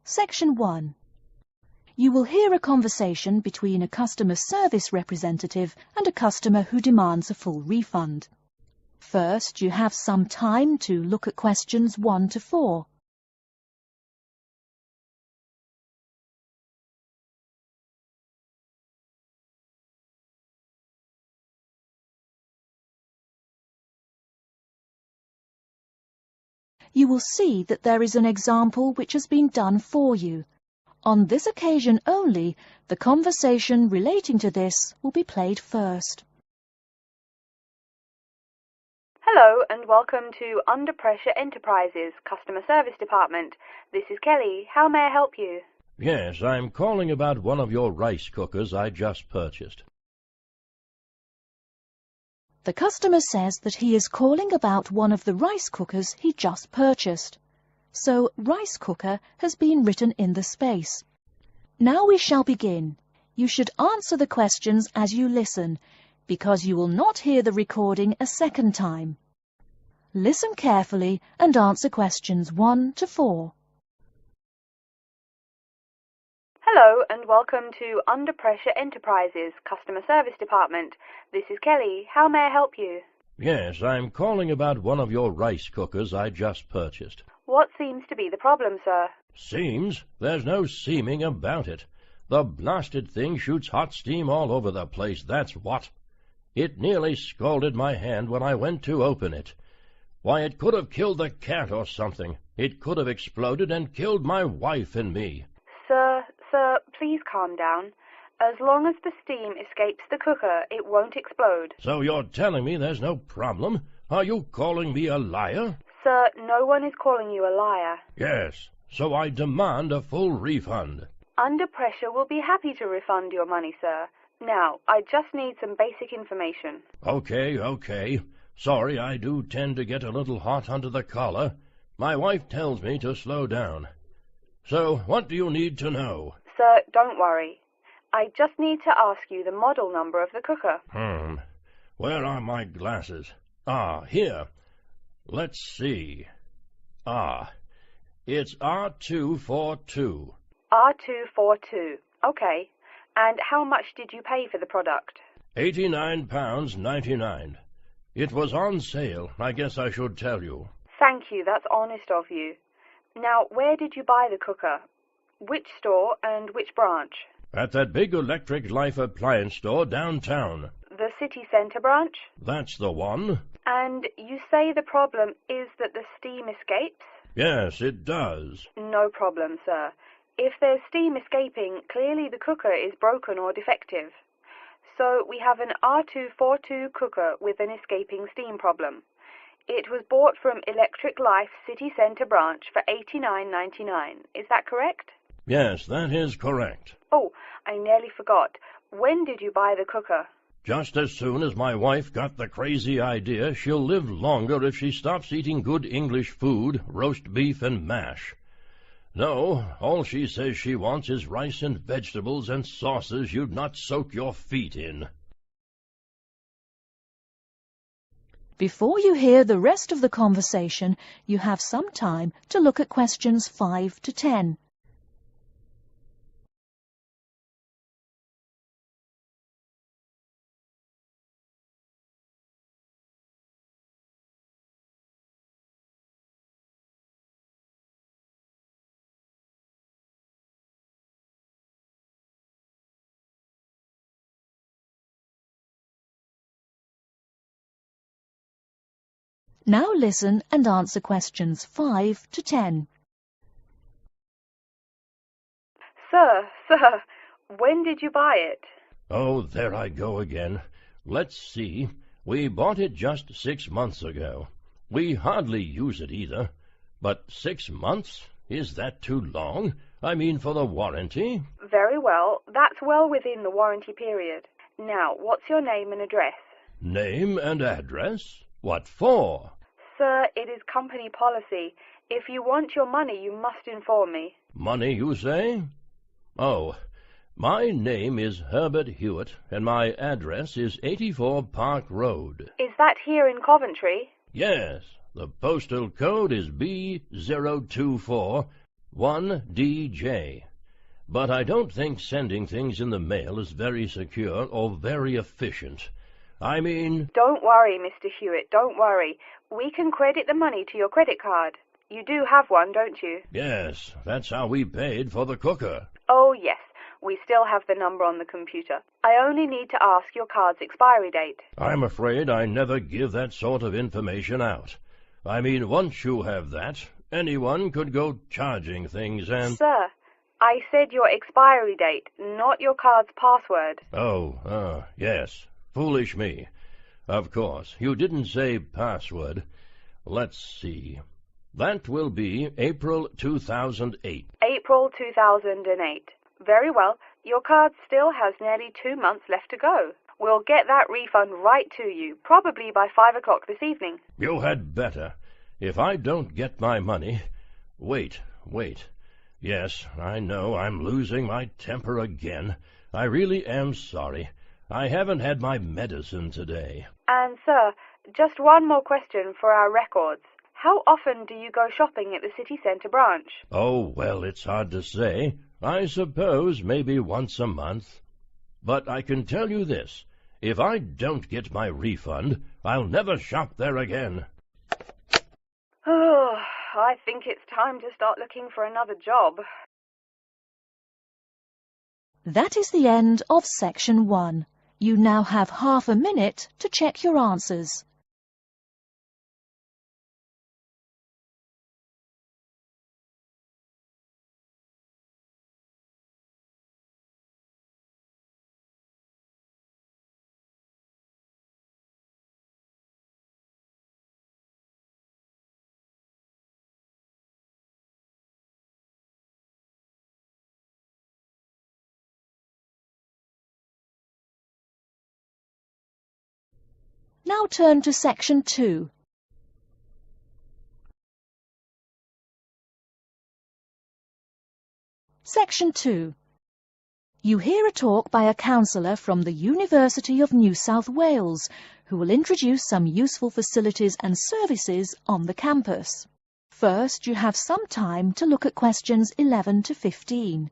Section 1. You will hear a conversation between a customer service representative and a customer who demands a full refund. First, you have some time to look at questions 1 to 4. You will see that there is an example which has been done for you. On this occasion only, the conversation relating to this will be played first. Hello and welcome to Under Pressure Enterprises Customer Service Department. This is Kelly. How may I help you? Yes, I'm calling about one of your rice cookers I just purchased. The customer says that he is calling about one of the rice cookers he just purchased. So, rice cooker has been written in the space. Now we shall begin. You should answer the questions as you listen, because you will not hear the recording a second time. Listen carefully and answer questions 1 to 4. Hello and welcome to Under Pressure Enterprises Customer Service Department. This is Kelly. How may I help you? Yes, I'm calling about one of your rice cookers I just purchased. What seems to be the problem, sir? Seems? There's no seeming about it. The blasted thing shoots hot steam all over the place, that's what. It nearly scalded my hand when I went to open it. Why, it could have killed the cat or something. It could have exploded and killed my wife and me. Sir, please calm down. As long as the steam escapes the cooker, it won't explode. So you're telling me there's no problem? Are you calling me a liar? Sir, no one is calling you a liar. Yes, so I demand a full refund. Under Pressure will be happy to refund your money, sir. Now, I just need some basic information. Okay. Sorry, I do tend to get a little hot under the collar. My wife tells me to slow down. So, what do you need to know? Sir, don't worry. I just need to ask you the model number of the cooker. Where are my glasses? Here. Let's see. It's R242. R242. Okay. And how much did you pay for the product? £89.99. It was on sale, I guess I should tell you. Thank you, that's honest of you. Now, where did you buy the cooker? Which store and which branch? At that big Electric Life appliance store downtown. The city centre branch? That's the one. And you say the problem is that the steam escapes? Yes, it does. No problem, sir. If there's steam escaping, clearly the cooker is broken or defective. So we have an R242 cooker with an escaping steam problem. It was bought from Electric Life City Centre branch for $89.99. Is that correct? Yes, that is correct. Oh, I nearly forgot. When did you buy the cooker? Just as soon as my wife got the crazy idea she'll live longer if she stops eating good English food, roast beef and mash. No, all she says she wants is rice and vegetables and sauces you'd not soak your feet in. Before you hear the rest of the conversation, you have some time to look at questions 5 to 10. Now listen and answer questions 5 to 10. Sir, when did you buy it? Oh, there I go again. Let's see. We bought it just 6 months ago. We hardly use it either. But 6 months? Is that too long? I mean, for the warranty? Very well. That's well within the warranty period. Now, what's your name and address? Name and address? What for? Sir, it is company policy. If you want your money, you must inform me. Money, you say? Oh, my name is Herbert Hewitt, and my address is 84 Park Road. Is that here in Coventry? Yes, the postal code is B024, 1DJ. But I don't think sending things in the mail is very secure or very efficient. I mean... Don't worry, Mr. Hewitt, don't worry. We can credit the money to your credit card. You do have one, don't you? Yes, that's how we paid for the cooker. Oh, yes. We still have the number on the computer. I only need to ask your card's expiry date. I'm afraid I never give that sort of information out. I mean, once you have that, anyone could go charging things and... Sir, I said your expiry date, not your card's password. Oh, yes. Foolish me. Of course, you didn't say password. Let's see. That will be April 2008. April 2008. Very well. Your card still has nearly 2 months left to go. We'll get that refund right to you, probably by 5 o'clock this evening. You had better. If I don't get my money... Wait. Yes, I know I'm losing my temper again. I really am sorry. I haven't had my medicine today. And, sir, just one more question for our records. How often do you go shopping at the city centre branch? Oh, well, it's hard to say. I suppose maybe once a month. But I can tell you this. If I don't get my refund, I'll never shop there again. Oh, I think it's time to start looking for another job. That is the end of section 1. You now have half a minute to check your answers. Now turn to section 2. Section 2. You hear a talk by a counsellor from the University of New South Wales, who will introduce some useful facilities and services on the campus. First, you have some time to look at questions 11 to 15.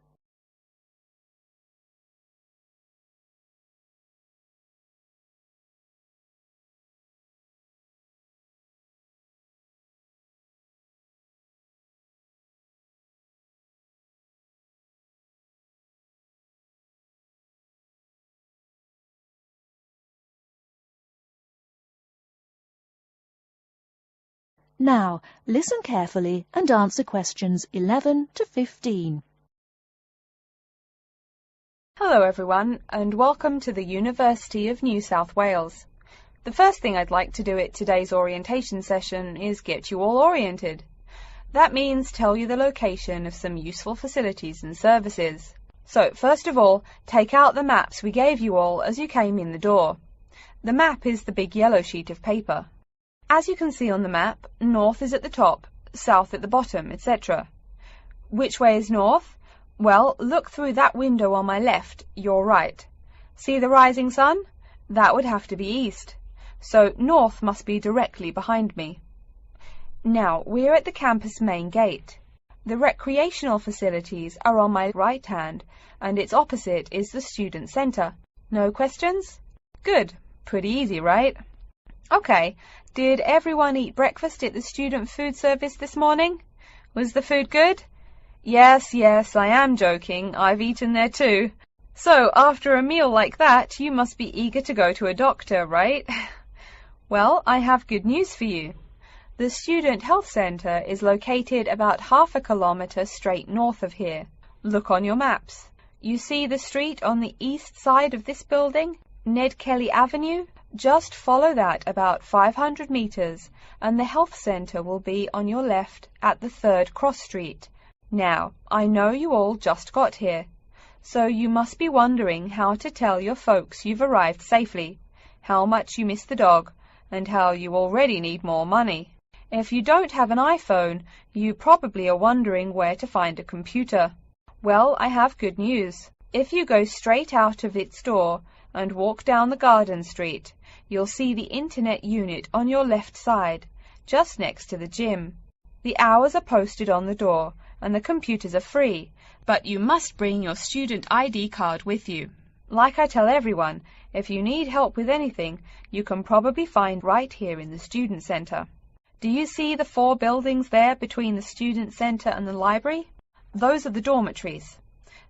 Now, listen carefully and answer questions 11 to 15. Hello everyone, and welcome to the University of New South Wales. The first thing I'd like to do at today's orientation session is get you all oriented. That means tell you the location of some useful facilities and services. So, first of all, take out the maps we gave you all as you came in the door. The map is the big yellow sheet of paper. As you can see on the map, north is at the top, south at the bottom, etc. Which way is north? Well, look through that window on my left, your right. See the rising sun? That would have to be east. So north must be directly behind me. Now, we're at the campus main gate. The recreational facilities are on my right hand, and its opposite is the student centre. No questions? Good. Pretty easy, right? Okay, did everyone eat breakfast at the student food service this morning? Was the food good? Yes, I am joking. I've eaten there too. So, after a meal like that, you must be eager to go to a doctor, right? Well, I have good news for you. The Student Health Centre is located about half a kilometre straight north of here. Look on your maps. You see the street on the east side of this building? Ned Kelly Avenue? Just follow that about 500 metres and the health centre will be on your left at the 3rd cross street. Now, I know you all just got here, so you must be wondering how to tell your folks you've arrived safely, how much you miss the dog, and how you already need more money. If you don't have an iPhone, you probably are wondering where to find a computer. Well, I have good news. If you go straight out of its door and walk down the garden street, you'll see the internet unit on your left side, just next to the gym. The hours are posted on the door, and the computers are free, but you must bring your student ID card with you. Like I tell everyone, if you need help with anything, you can probably find right here in the Student Centre. Do you see the 4 buildings there between the Student Centre and the library? Those are the dormitories.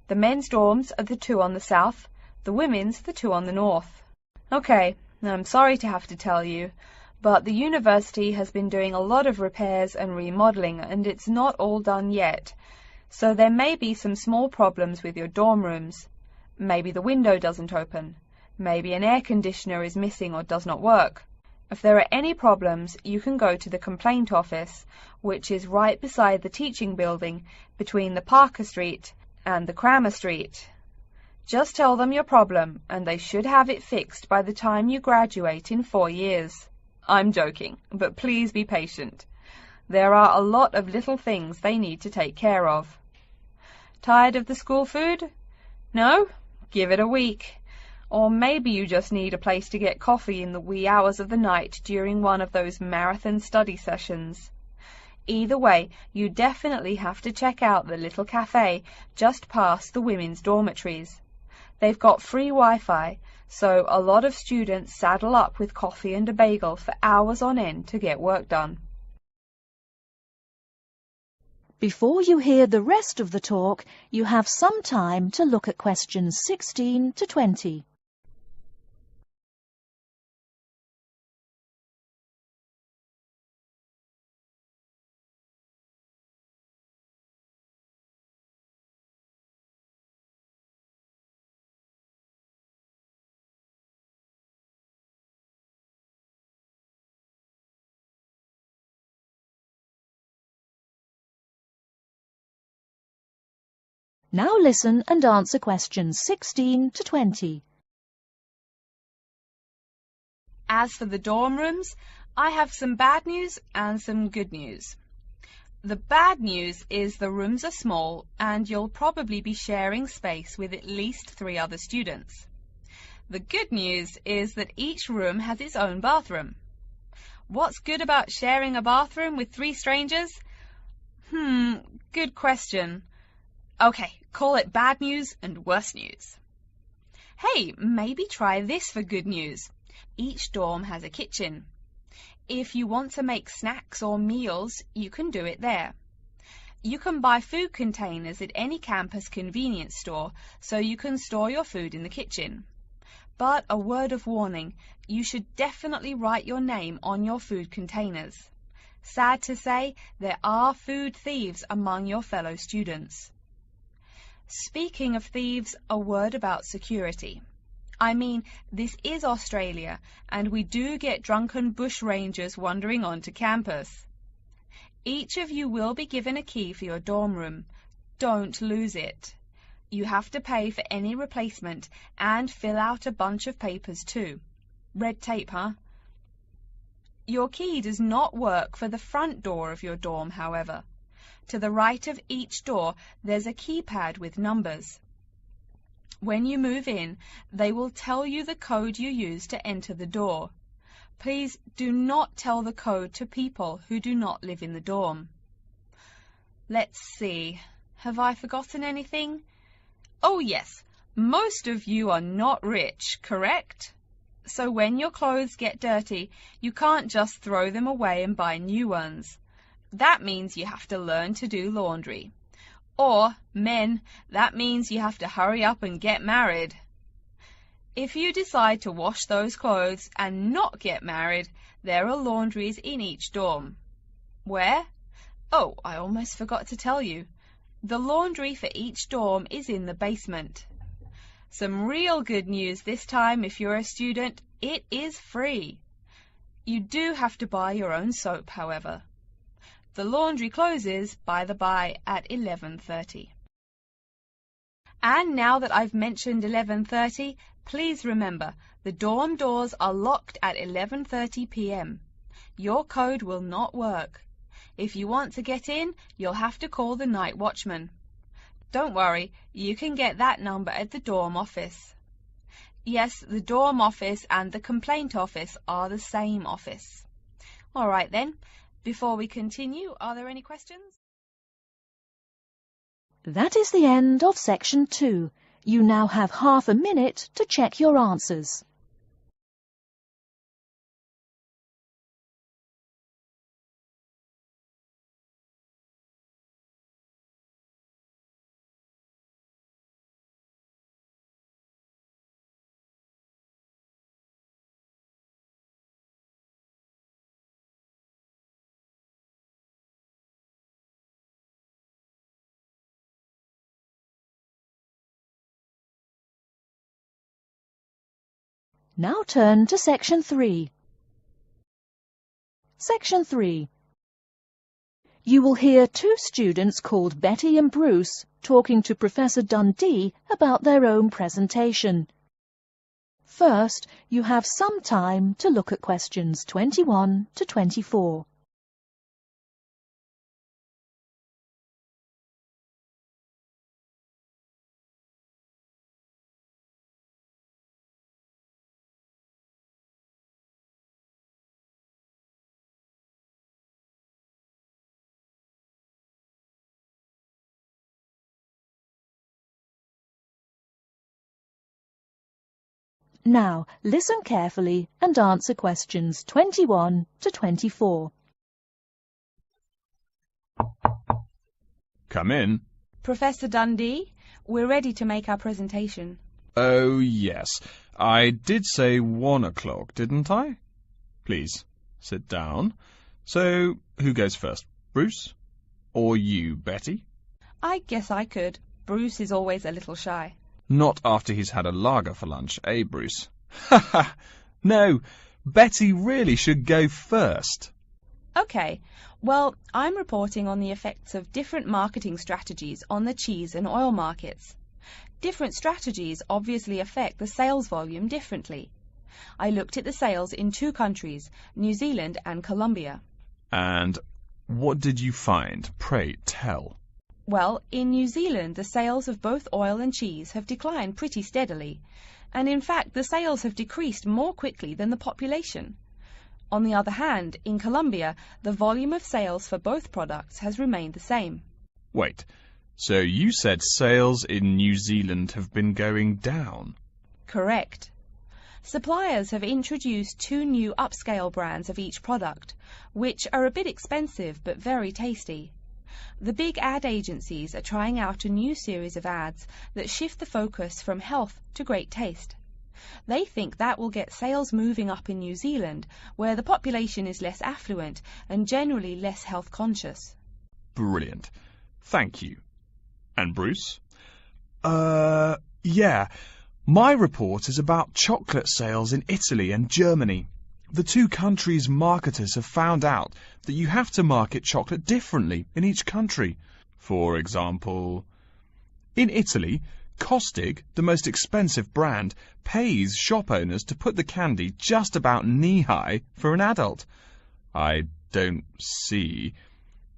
The men's dorms are the 2 on the south, the women's the 2 on the north. Okay, I'm sorry to have to tell you, but the university has been doing a lot of repairs and remodelling, and it's not all done yet. So there may be some small problems with your dorm rooms. Maybe the window doesn't open. Maybe an air conditioner is missing or does not work. If there are any problems, you can go to the complaint office, which is right beside the teaching building between the Parker Street and the Crammer Street. Just tell them your problem, and they should have it fixed by the time you graduate in 4 years. I'm joking, but please be patient. There are a lot of little things they need to take care of. Tired of the school food? No? Give it a week. Or maybe you just need a place to get coffee in the wee hours of the night during one of those marathon study sessions. Either way, you definitely have to check out the little cafe just past the women's dormitories. They've got free Wi-Fi, so a lot of students saddle up with coffee and a bagel for hours on end to get work done. Before you hear the rest of the talk, you have some time to look at questions 16 to 20. Now listen and answer questions 16 to 20. As for the dorm rooms, I have some bad news and some good news. The bad news is the rooms are small and you'll probably be sharing space with at least 3 other students. The good news is that each room has its own bathroom. What's good about sharing a bathroom with 3 strangers? Good question. Okay, call it bad news and worse news. Hey, maybe try this for good news. Each dorm has a kitchen. If you want to make snacks or meals, you can do it there. You can buy food containers at any campus convenience store, so you can store your food in the kitchen. But a word of warning, you should definitely write your name on your food containers. Sad to say, there are food thieves among your fellow students. Speaking of thieves, a word about security. I mean, this is Australia, and we do get drunken bushrangers wandering onto campus. Each of you will be given a key for your dorm room. Don't lose it. You have to pay for any replacement and fill out a bunch of papers too. Red tape, huh? Your key does not work for the front door of your dorm, however. To the right of each door, there's a keypad with numbers. When you move in, they will tell you the code you use to enter the door. Please do not tell the code to people who do not live in the dorm. Let's see. Have I forgotten anything? Oh yes, most of you are not rich, correct? So when your clothes get dirty, you can't just throw them away and buy new ones. That means you have to learn to do laundry. Or, men, that means you have to hurry up and get married. If you decide to wash those clothes and not get married, there are laundries in each dorm. Where? Oh, I almost forgot to tell you. The laundry for each dorm is in the basement. Some real good news this time if you're a student, it is free. You do have to buy your own soap, however. The laundry closes, by the by, at 11:30. And now that I've mentioned 11:30, please remember, the dorm doors are locked at 11:30 p.m. Your code will not work. If you want to get in, you'll have to call the night watchman. Don't worry, you can get that number at the dorm office. Yes, the dorm office and the complaint office are the same office. All right then. Before we continue, are there any questions? That is the end of section 2. You now have half a minute to check your answers. Now turn to section 3. Section 3. You will hear two students called Betty and Bruce talking to Professor Dundee about their own presentation. First, you have some time to look at questions 21 to 24. Now, listen carefully and answer questions 21 to 24. Come in. Professor Dundee, we're ready to make our presentation. Oh, yes. I did say 1 o'clock, didn't I? Please, sit down. So, who goes first? Bruce? Or you, Betty? I guess I could. Bruce is always a little shy. Not after he's had a lager for lunch, eh, Bruce? Ha ha! No, Betty really should go first. Okay, well, I'm reporting on the effects of different marketing strategies on the cheese and oil markets. Different strategies obviously affect the sales volume differently. I looked at the sales in 2 countries, New Zealand and Colombia. And what did you find? Pray tell. Well, in New Zealand, the sales of both oil and cheese have declined pretty steadily, and in fact the sales have decreased more quickly than the population. On the other hand, in Colombia, the volume of sales for both products has remained the same. Wait, so you said sales in New Zealand have been going down? Correct. Suppliers have introduced 2 new upscale brands of each product, which are a bit expensive but very tasty. The big ad agencies are trying out a new series of ads that shift the focus from health to great taste. They think that will get sales moving up in New Zealand, where the population is less affluent and generally less health conscious. Brilliant. Thank you. And Bruce? Yeah. My report is about chocolate sales in Italy and Germany. The 2 countries' marketers have found out that you have to market chocolate differently in each country. For example, in Italy, Kostig, the most expensive brand, pays shop owners to put the candy just about knee-high for an adult. I don't see.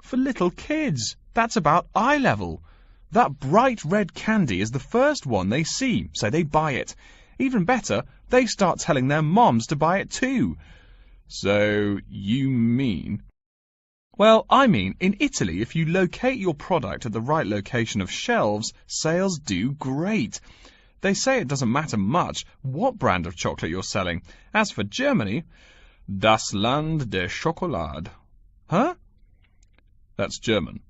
For little kids, that's about eye level. That bright red candy is the first one they see, so they buy it. Even better, they start telling their moms to buy it too. So, you mean... Well, I mean, in Italy, if you locate your product at the right location of shelves, sales do great. They say it doesn't matter much what brand of chocolate you're selling. As for Germany, das Land der Schokolade. Huh? That's German.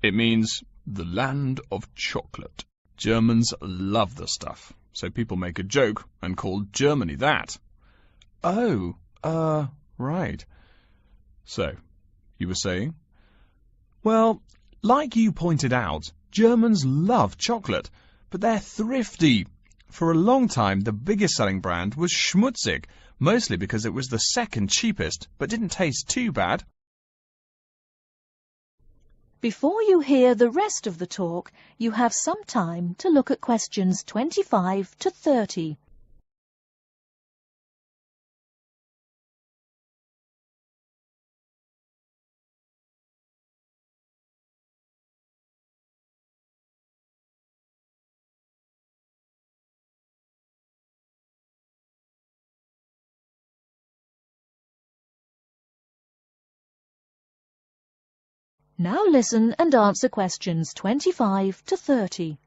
It means the land of chocolate. Germans love the stuff, so people make a joke and call Germany that. Oh, right. So, you were saying? Well, like you pointed out, Germans love chocolate, but they're thrifty. For a long time, the biggest selling brand was Schmutzig, mostly because it was the second cheapest, but didn't taste too bad. Before you hear the rest of the talk, you have some time to look at questions 25 to 30. Now listen and answer questions 25 to 30.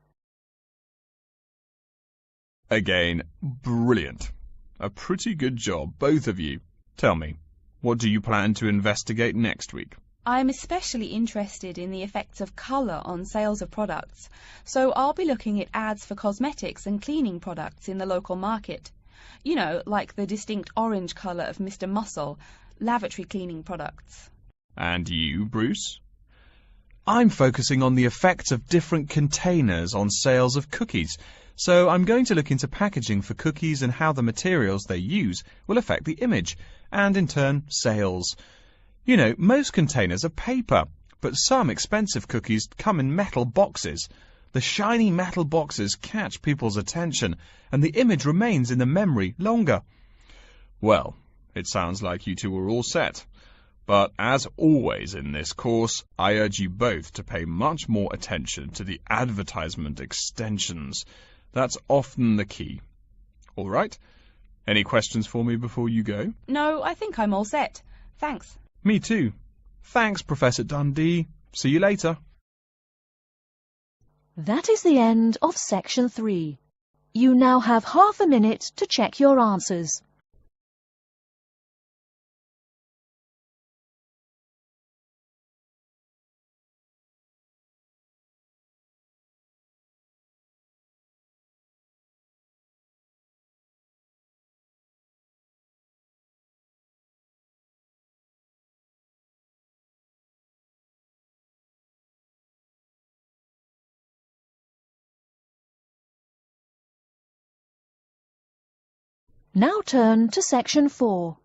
Again, brilliant. A pretty good job, both of you. Tell me, what do you plan to investigate next week? I'm especially interested in the effects of colour on sales of products, so I'll be looking at ads for cosmetics and cleaning products in the local market. You know, like the distinct orange colour of Mr. Muscle, lavatory cleaning products. And you, Bruce? I'm focusing on the effects of different containers on sales of cookies, so I'm going to look into packaging for cookies and how the materials they use will affect the image, and in turn, sales. You know, most containers are paper, but some expensive cookies come in metal boxes. The shiny metal boxes catch people's attention, and the image remains in the memory longer. Well, it sounds like you two are all set. But as always in this course, I urge you both to pay much more attention to the advertisement extensions. That's often the key. All right? Any questions for me before you go? No, I think I'm all set. Thanks. Me too. Thanks, Professor Dundee. See you later. That is the end of section 3. You now have half a minute to check your answers. Now turn to section 4.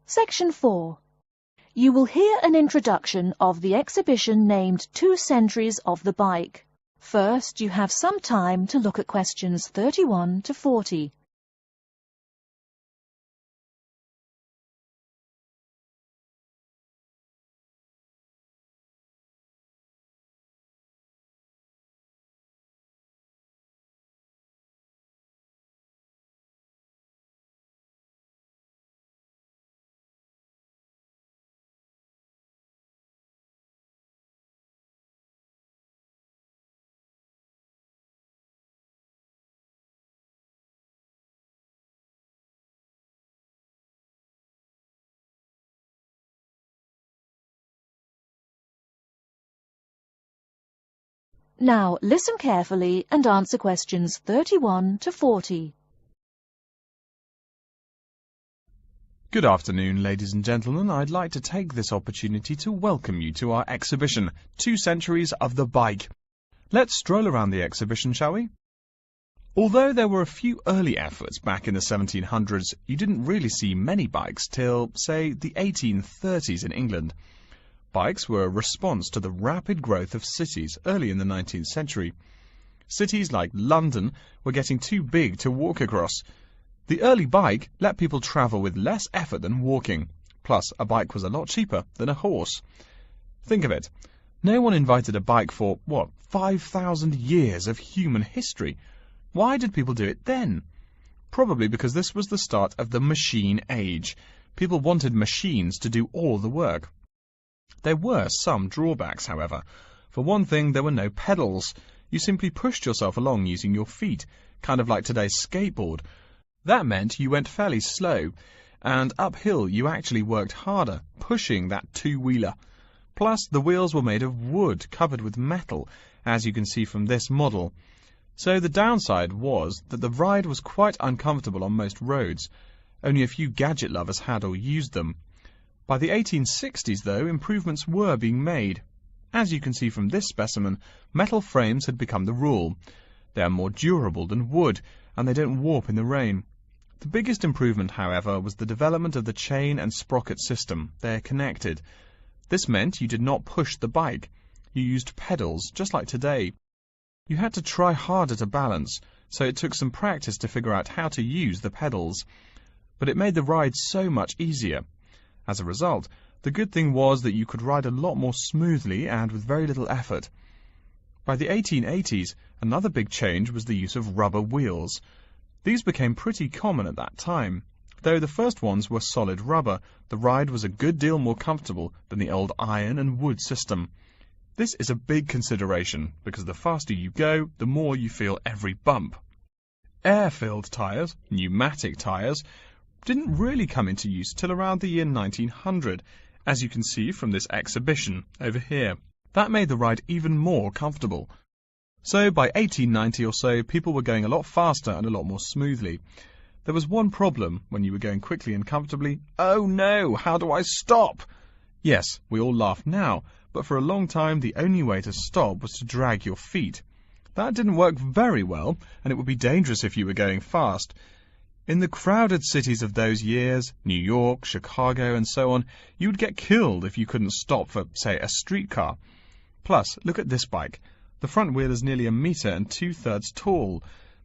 Section 4. You will hear an introduction of the exhibition named 2 Centuries of the Bike. First, you have some time to look at questions 31 to 40. Now listen carefully and answer questions 31 to 40. Good afternoon, ladies and gentlemen. I'd like to take this opportunity to welcome you to our exhibition, 2 Centuries of the Bike. Let's stroll around the exhibition, shall we? Although there were a few early efforts back in the 1700s, you didn't really see many bikes till, say, the 1830s in England. Bikes were a response to the rapid growth of cities early in the 19th century. Cities like London were getting too big to walk across. The early bike let people travel with less effort than walking. Plus, a bike was a lot cheaper than a horse. Think of it. No one invented a bike for, 5,000 years of human history. Why did people do it then? Probably because this was the start of the machine age. People wanted machines to do all the work. There were some drawbacks, however. For one thing, there were no pedals. You simply pushed yourself along using your feet, kind of like today's skateboard. That meant you went fairly slow, and uphill you actually worked harder, pushing that two-wheeler. Plus, the wheels were made of wood covered with metal, as you can see from this model. So the downside was that the ride was quite uncomfortable on most roads. Only a few gadget lovers had or used them. By the 1860s, though, improvements were being made. As you can see from this specimen, metal frames had become the rule. They are more durable than wood, and they don't warp in the rain. The biggest improvement, however, was the development of the chain and sprocket system. They are connected. This meant you did not push the bike. You used pedals, just like today. You had to try harder to balance, so it took some practice to figure out how to use the pedals. But it made the ride so much easier. As a result, the good thing was that you could ride a lot more smoothly and with very little effort. By the 1880s, Another big change was the use of rubber wheels. These became pretty common at that time. Though the first ones were solid rubber, the ride was a good deal more comfortable than the old iron and wood system. This is a big consideration, because the faster you go, the more you feel every bump. Air-filled tyres, pneumatic tyres, didn't really come into use till around the year 1900, as you can see from this exhibition over here. That made the ride even more comfortable. So by 1890 or so, people were going a lot faster and a lot more smoothly. There was one problem when you were going quickly and comfortably. Oh no, how do I stop? Yes, we all laugh now, but for a long time the only way to stop was to drag your feet. That didn't work very well, and it would be dangerous if you were going fast. In the crowded cities of those years, New York, Chicago and so on, you would get killed if you couldn't stop for, say, a streetcar. Plus, look at this bike. The front wheel is nearly 1 meter and 2/3 tall.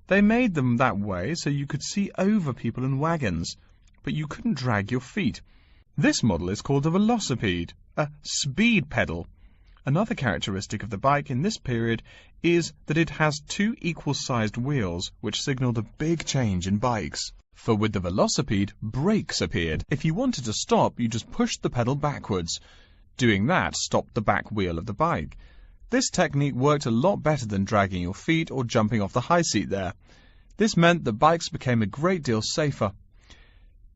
They made them that way so you could see over people and wagons, but you couldn't drag your feet. This model is called a velocipede, a speed pedal. Another characteristic of the bike in this period is that it has 2 equal-sized wheels, which signalled a big change in bikes. For with the velocipede, brakes appeared. If you wanted to stop, you just pushed the pedal backwards. Doing that stopped the back wheel of the bike. This technique worked a lot better than dragging your feet or jumping off the high seat there. This meant that bikes became a great deal safer.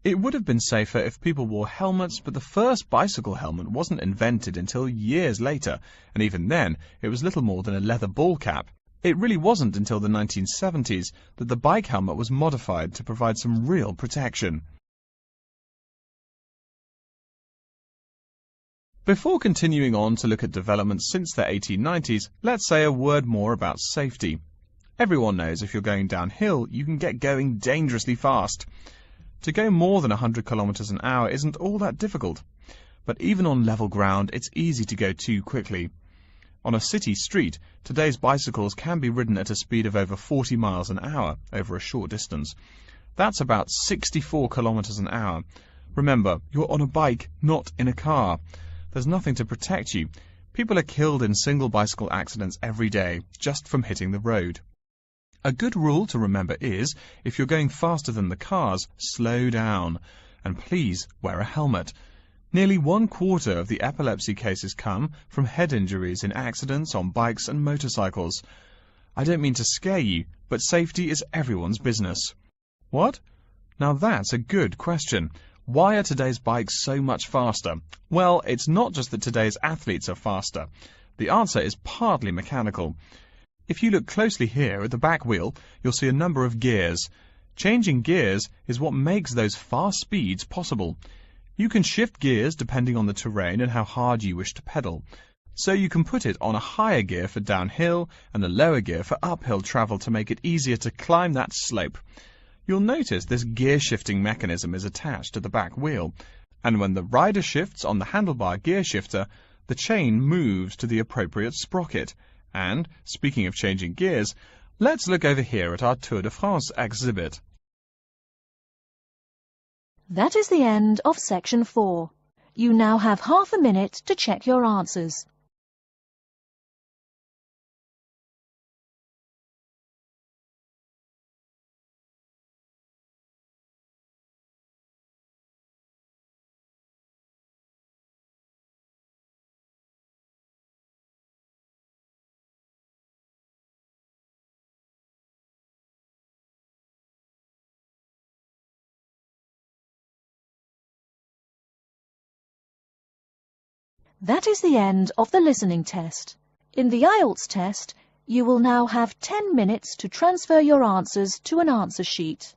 It would have been safer if people wore helmets, but the first bicycle helmet wasn't invented until years later, and even then it was little more than a leather ball cap. It really wasn't until the 1970s that the bike helmet was modified to provide some real protection. Before continuing on to look at developments since the 1890s, let's say a word more about safety. Everyone knows if you're going downhill, you can get going dangerously fast. To go more than 100 kilometers an hour isn't all that difficult. But even on level ground, it's easy to go too quickly. On a city street, today's bicycles can be ridden at a speed of over 40 miles an hour over a short distance. That's about 64 kilometers an hour. Remember, you're on a bike, not in a car. There's nothing to protect you. People are killed in single bicycle accidents every day, just from hitting the road. A good rule to remember is, if you're going faster than the cars, slow down. And please wear a helmet. Nearly 1/4 of the epilepsy cases come from head injuries in accidents on bikes and motorcycles. I don't mean to scare you, but safety is everyone's business. What? Now that's a good question. Why are today's bikes so much faster? Well, it's not just that today's athletes are faster. The answer is partly mechanical. If you look closely here at the back wheel, you'll see a number of gears. Changing gears is what makes those fast speeds possible. You can shift gears depending on the terrain and how hard you wish to pedal. So you can put it on a higher gear for downhill and a lower gear for uphill travel to make it easier to climb that slope. You'll notice this gear shifting mechanism is attached to the back wheel, and when the rider shifts on the handlebar gear shifter, the chain moves to the appropriate sprocket. And, speaking of changing gears, let's look over here at our Tour de France exhibit. That is the end of section 4. You now have half a minute to check your answers. That is the end of the listening test. In the Ielts test, you will now have 10 minutes to transfer your answers to an answer sheet.